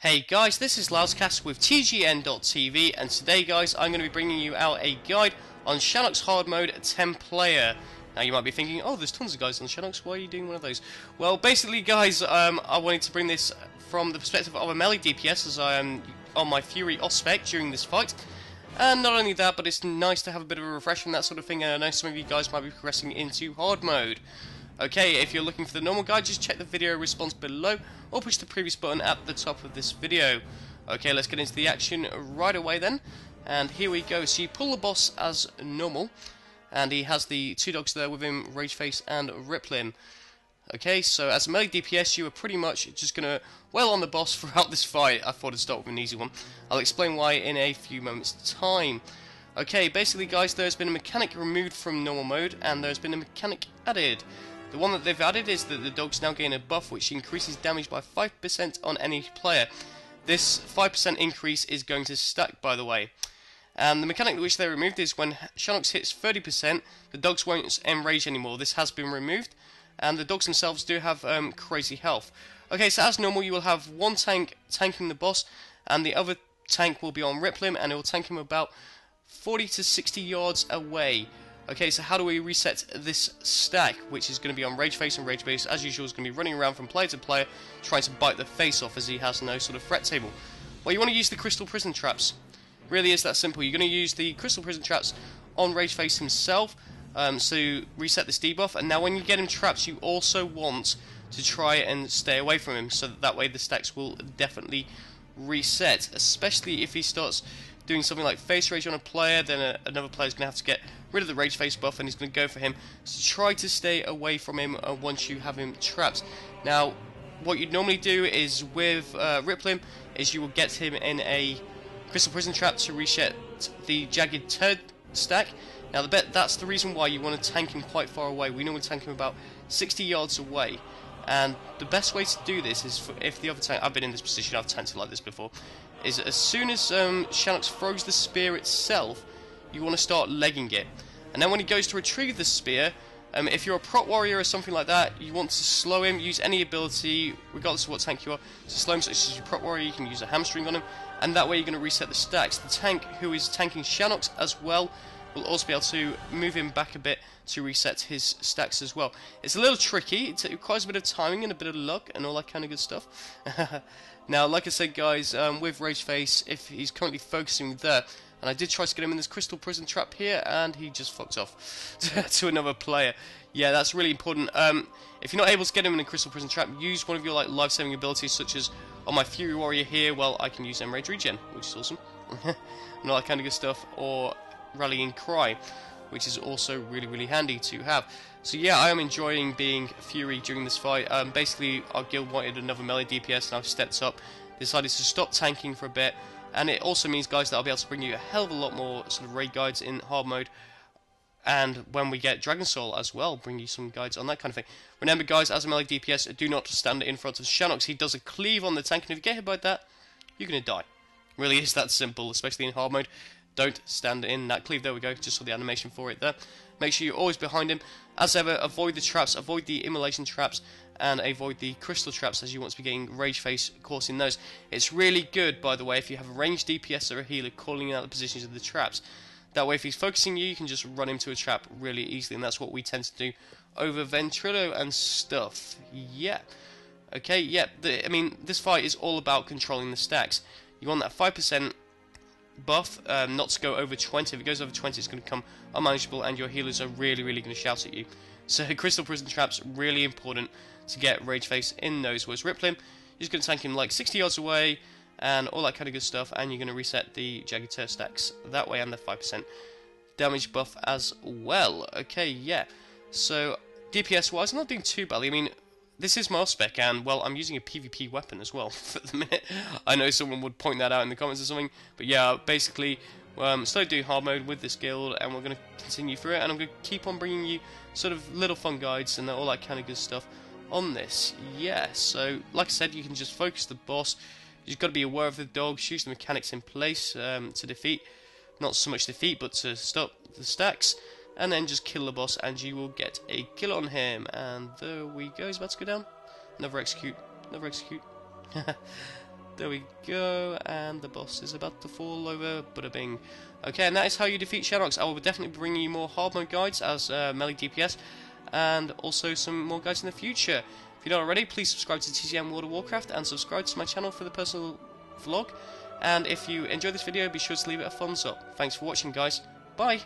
Hey guys, this is LoudsCast with TGN.TV, and today guys I'm going to be bringing you out a guide on Shannox hard mode 10 player. Now you might be thinking, oh there's tons of guys on Shannox, why are you doing one of those? Well basically guys, I wanted to bring this from the perspective of a Melee DPS as I am on my Fury Ospec during this fight. And not only that, but it's nice to have a bit of a refresher and that sort of thing, and I know some of you guys might be progressing into hard mode. Okay, if you're looking for the normal guide, just check the video response below, or push the previous button at the top of this video. Okay, let's get into the action right away then, and here we go. So you pull the boss as normal, and he has the two dogs there with him, Rageface and Riplin. Okay, so as a melee DPS, you are pretty much just going to wail on the boss throughout this fight. I thought I'd start with an easy one. I'll explain why in a few moments' time. Okay, basically guys, there's been a mechanic removed from normal mode, and there's been a mechanic added. The one that they've added is that the dogs now gain a buff which increases damage by 5% on any player. This 5% increase is going to stack, by the way. And the mechanic which they removed is when Shannox hits 30%, the dogs won't enrage anymore. This has been removed, and the dogs themselves do have crazy health. Okay, so as normal you will have one tank tanking the boss, and the other tank will be on Riplin, and it will tank him about 40 to 60 yards away. Okay, so how do we reset this stack, which is going to be on Rageface, and Rageface, as usual, is going to be running around from player to player, trying to bite the face off as he has no sort of threat table. Well, you want to use the Crystal Prison Traps. Really is that simple. You're going to use the Crystal Prison Traps on Rageface himself, so reset this debuff, and now when you get him traps, you also want to try and stay away from him, so that way the stacks will definitely reset, especially if he starts doing something like face rage on a player, then another player is going to have to get rid of the rage face buff and he's going to go for him. So try to stay away from him once you have him trapped. Now, what you'd normally do is with Riplin, is you will get him in a Crystal Prison Trap to reset the Jagged Turd stack. Now, that's the reason why you want to tank him quite far away. We normally tank him about 60 yards away. And the best way to do this is if the other tank, I've been in this position, I've tanked it like this before, is as soon as Shannox throws the spear itself, you want to start legging it. And then when he goes to retrieve the spear, if you're a prot warrior or something like that, you want to slow him, use any ability, regardless of what tank you are, to slow him, such as your prot warrior, you can use a hamstring on him, and that way you're going to reset the stacks. The tank who is tanking Shannox as well will also be able to move him back a bit to reset his stacks as well. It's a little tricky, it requires a bit of timing and a bit of luck and all that kind of good stuff. Now, like I said guys, with Rageface, if he's currently focusing there, and I did try to get him in this Crystal Prison Trap here, and he just fucked off to another player. Yeah, that's really important. If you're not able to get him in a Crystal Prison Trap, use one of your life-saving abilities, such as on my Fury Warrior here, well, I can use Enrage Regen, which is awesome. And all that kind of good stuff, or Rallying Cry, which is also really, really handy to have. So yeah, I am enjoying being Fury during this fight. Basically, our guild wanted another melee DPS, and I've stepped up, decided to stop tanking for a bit, and it also means, guys, that I'll be able to bring you a hell of a lot more sort of raid guides in hard mode, and when we get Dragon Soul as well, bring you some guides on that kind of thing. Remember, guys, as a melee DPS, do not stand in front of Shannox. He does a cleave on the tank, and if you get hit by that, you're going to die. Really is that simple, especially in hard mode. Don't stand in that cleave. There we go, just saw the animation for it there. Make sure you're always behind him. As ever, avoid the traps, avoid the immolation traps, and avoid the crystal traps, as you want to be getting Rageface caught in those. It's really good, by the way, if you have a ranged DPS or a healer calling out the positions of the traps. That way, if he's focusing you, you can just run him to a trap really easily, and that's what we tend to do over Ventrilo and stuff. Yeah. Okay, yeah, I mean, this fight is all about controlling the stacks. You want that 5% buff, not to go over 20. If it goes over 20, it's going to become unmanageable, and your healers are really, really going to shout at you. So Crystal Prison Traps, really important to get Rageface in those. Whereas Riplin, you're just going to tank him like 60 yards away, and all that kind of good stuff, and you're going to reset the Jagged Turd stacks that way, and the 5% damage buff as well. Okay, yeah. So DPS-wise, I'm not doing too badly. I mean, this is my spec, and, well, I'm using a PvP weapon as well for the minute. I know someone would point that out in the comments or something, but yeah, basically, still doing hard mode with this guild, and we're going to continue through it, and I'm going to keep on bringing you sort of little fun guides and all that kind of good stuff on this. Yeah, so, like I said, you can just focus the boss. You've got to be aware of the dogs, use the mechanics in place to defeat, not so much defeat, but to stop the stacks. And then just kill the boss, and you will get a kill on him. And there we go. He's about to go down. Never execute. Never execute. There we go, and the boss is about to fall over, bada bing. Okay, and that is how you defeat Shannox. I will definitely bring you more hard mode guides as Melee DPS, and also some more guides in the future. If you're not already, please subscribe to TGN World of Warcraft, and subscribe to my channel for the personal vlog. And if you enjoyed this video, be sure to leave it a thumbs up. Thanks for watching, guys. Bye!